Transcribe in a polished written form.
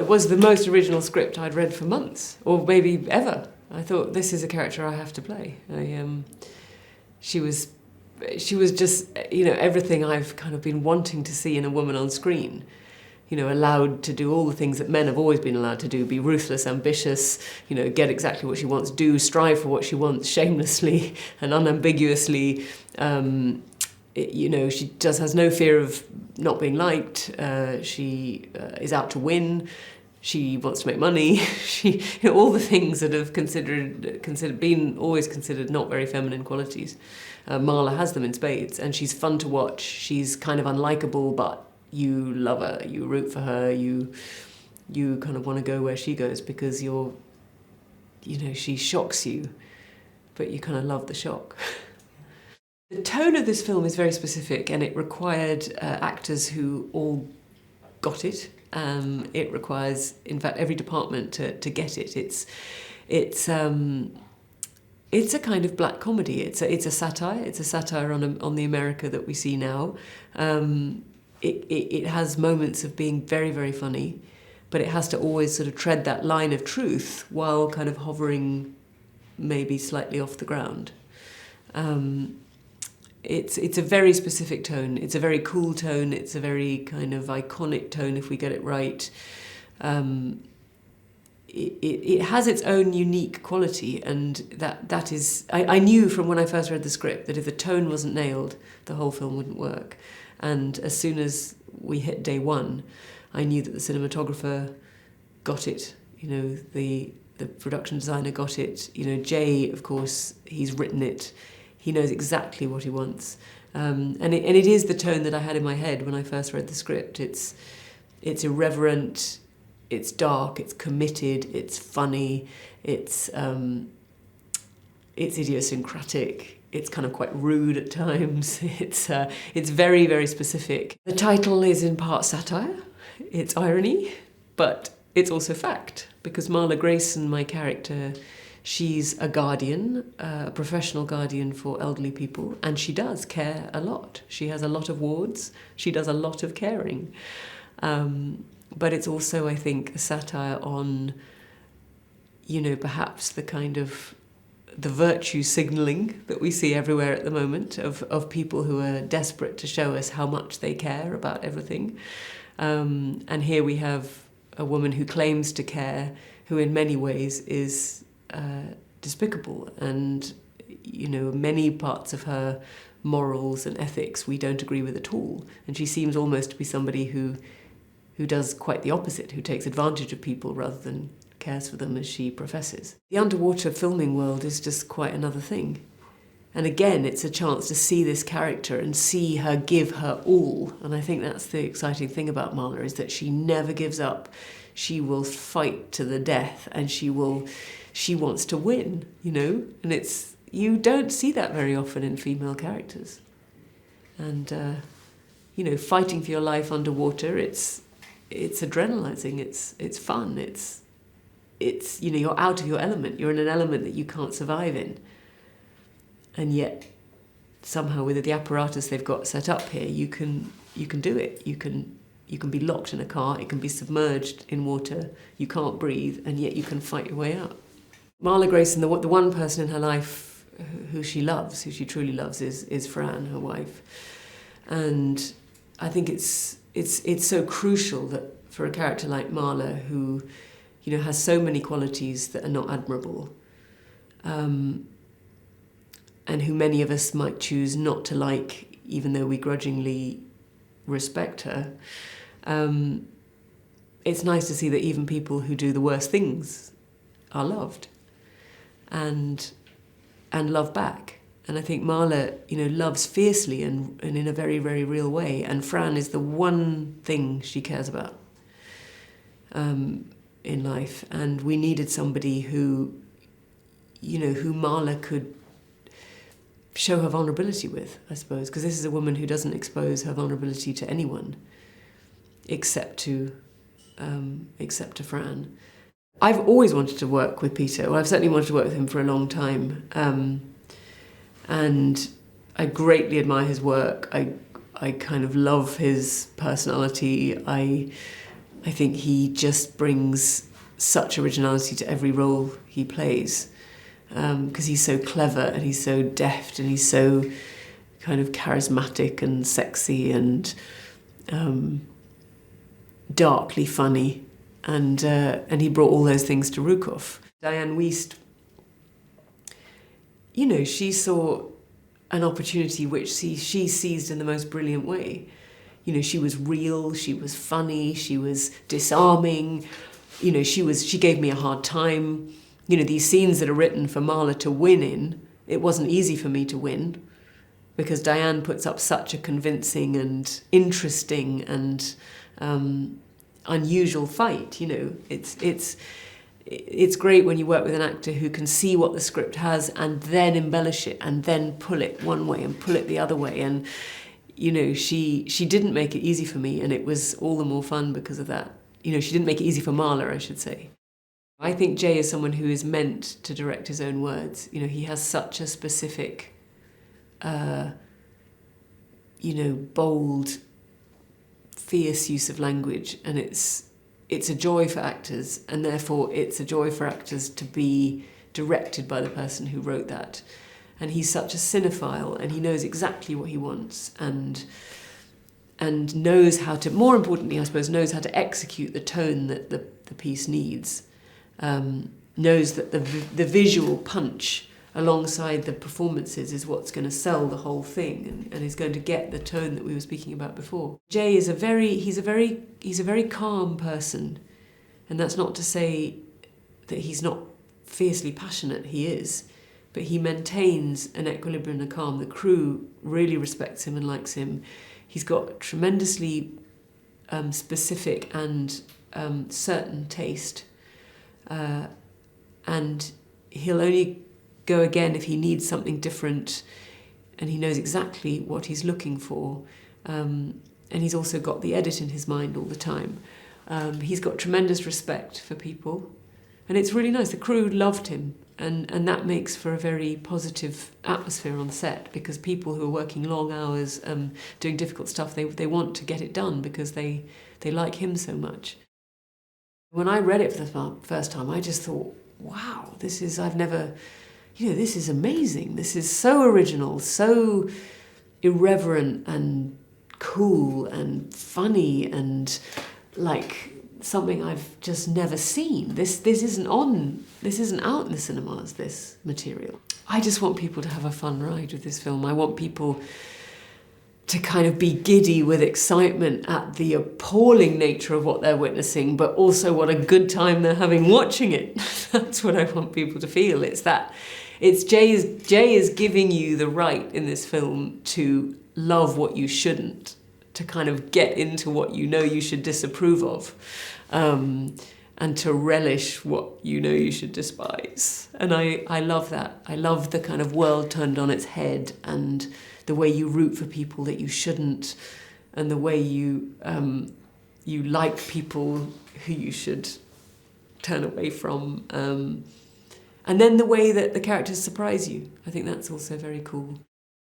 was the most original script I'd read for months, or maybe ever. I thought, this is a character I have to play. She was just, everything I've kind of been wanting to see in a woman on screen. Allowed to do all the things that men have always been allowed to do, be ruthless, ambitious, get exactly what she wants, strive for what she wants shamelessly and unambiguously. She just has no fear of not being liked. She is out to win. She wants to make money. All the things that have been always considered not very feminine qualities. Marla has them in spades, and she's fun to watch. She's kind of unlikable, but you love her, you root for her, you kind of want to go where she goes because she shocks you, but you kind of love the shock. The tone of this film is very specific, and it required actors who all got it. It requires, in fact, every department to get it. It's a kind of black comedy. It's a satire. It's a satire on the America that we see now. It has moments of being very, very funny, but it has to always sort of tread that line of truth while kind of hovering maybe slightly off the ground. It's a very specific tone. It's a very cool tone. It's a very kind of iconic tone if we get it right. It has its own unique quality, and that is... I knew from when I first read the script that if the tone wasn't nailed, the whole film wouldn't work. And as soon as we hit day one, I knew that the cinematographer got it. The production designer got it. Jay, of course, he's written it. He knows exactly what he wants. And it is the tone that I had in my head when I first read the script. It's irreverent, it's dark, it's committed, it's funny, it's idiosyncratic. It's kind of quite rude at times. It's very, very specific. The title is in part satire, it's irony, but it's also fact, because Marla Grayson, my character, she's a guardian, a professional guardian for elderly people, and she does care a lot. She has a lot of wards, she does a lot of caring. But it's also, I think, a satire on, perhaps the kind of the virtue signalling that we see everywhere at the moment of people who are desperate to show us how much they care about everything. And here we have a woman who claims to care, who in many ways is despicable. And, many parts of her morals and ethics we don't agree with at all. And she seems almost to be somebody who does quite the opposite, who takes advantage of people rather than cares for them as she professes. The underwater filming world is just quite another thing. And again, it's a chance to see this character and see her give her all. And I think that's the exciting thing about Marla, is that she never gives up. She will fight to the death, and she wants to win, And you don't see that very often in female characters. And, fighting for your life underwater, it's adrenalizing, it's fun, it's you're out of your element, you're in an element that you can't survive in. And yet, somehow with the apparatus they've got set up here, you can do it. You can be locked in a car, it can be submerged in water, you can't breathe, and yet you can fight your way out. Marla Grayson, the one person in her life who she truly loves, is Fran, her wife. And I think it's so crucial that for a character like Marla, who has so many qualities that are not admirable, and who many of us might choose not to like, even though we grudgingly respect her, it's nice to see that even people who do the worst things are loved and love back. And I think Marla, loves fiercely and in a very, very real way. And Fran is the one thing she cares about in life. And we needed somebody who Marla could show her vulnerability with, I suppose, because this is a woman who doesn't expose her vulnerability to anyone except to Fran. I've always wanted to work with Peter. Well, I've certainly wanted to work with him for a long time. And I greatly admire his work. I kind of love his personality. I I think he just brings such originality to every role he plays, because he's so clever and he's so deft and he's so kind of charismatic and sexy and darkly funny, and he brought all those things to Rukov. Dianne Wiest, you know, she saw an opportunity which she seized in the most brilliant way. You know, she was real, she was funny, she was disarming. You know, she gave me a hard time. You know, these scenes that are written for Marla to win in, it wasn't easy for me to win, because Dianne puts up such a convincing and interesting and unusual fight. You know, it's great when you work with an actor who can see what the script has and then embellish it and then pull it one way and pull it the other way. And, you know, she didn't make it easy for me, and it was all the more fun because of that. You know, she didn't make it easy for Marla, I should say. I think Jay is someone who is meant to direct his own words. You know, he has such a specific, you know, bold, fierce use of language, and it's a joy for actors, and therefore it's a joy for actors to be directed by the person who wrote that. And he's such a cinephile, and he knows exactly what he wants, and knows how to, more importantly, I suppose, knows how to execute the tone that the piece needs. Knows that the visual punch alongside the performances is what's going to sell the whole thing, and is going to get the tone that we were speaking about before. Jay is he's a very calm person, and that's not to say that he's not fiercely passionate. He is, but he maintains an equilibrium and a calm. The crew really respects him and likes him. He's got tremendously specific and certain taste, and he'll only go again if he needs something different, and he knows exactly what he's looking for. And he's also got the edit in his mind all the time. He's got tremendous respect for people, and it's really nice. The crew loved him, and that makes for a very positive atmosphere on set, because people who are working long hours, doing difficult stuff, they want to get it done because they like him so much. When I read it for the first time, I just thought, wow, this is amazing. This is so original, so irreverent and cool and funny, and like something I've just never seen. This isn't out in the cinemas, this material. I just want people to have a fun ride with this film. I want people to kind of be giddy with excitement at the appalling nature of what they're witnessing, but also what a good time they're having watching it. That's what I want people to feel. Jay is giving you the right in this film to love what you shouldn't, to kind of get into what you know you should disapprove of, and to relish what you know you should despise. And I love that. I love the kind of world turned on its head, and the way you root for people that you shouldn't, and the way you like people who you should turn away from. And then the way that the characters surprise you. I think that's also very cool.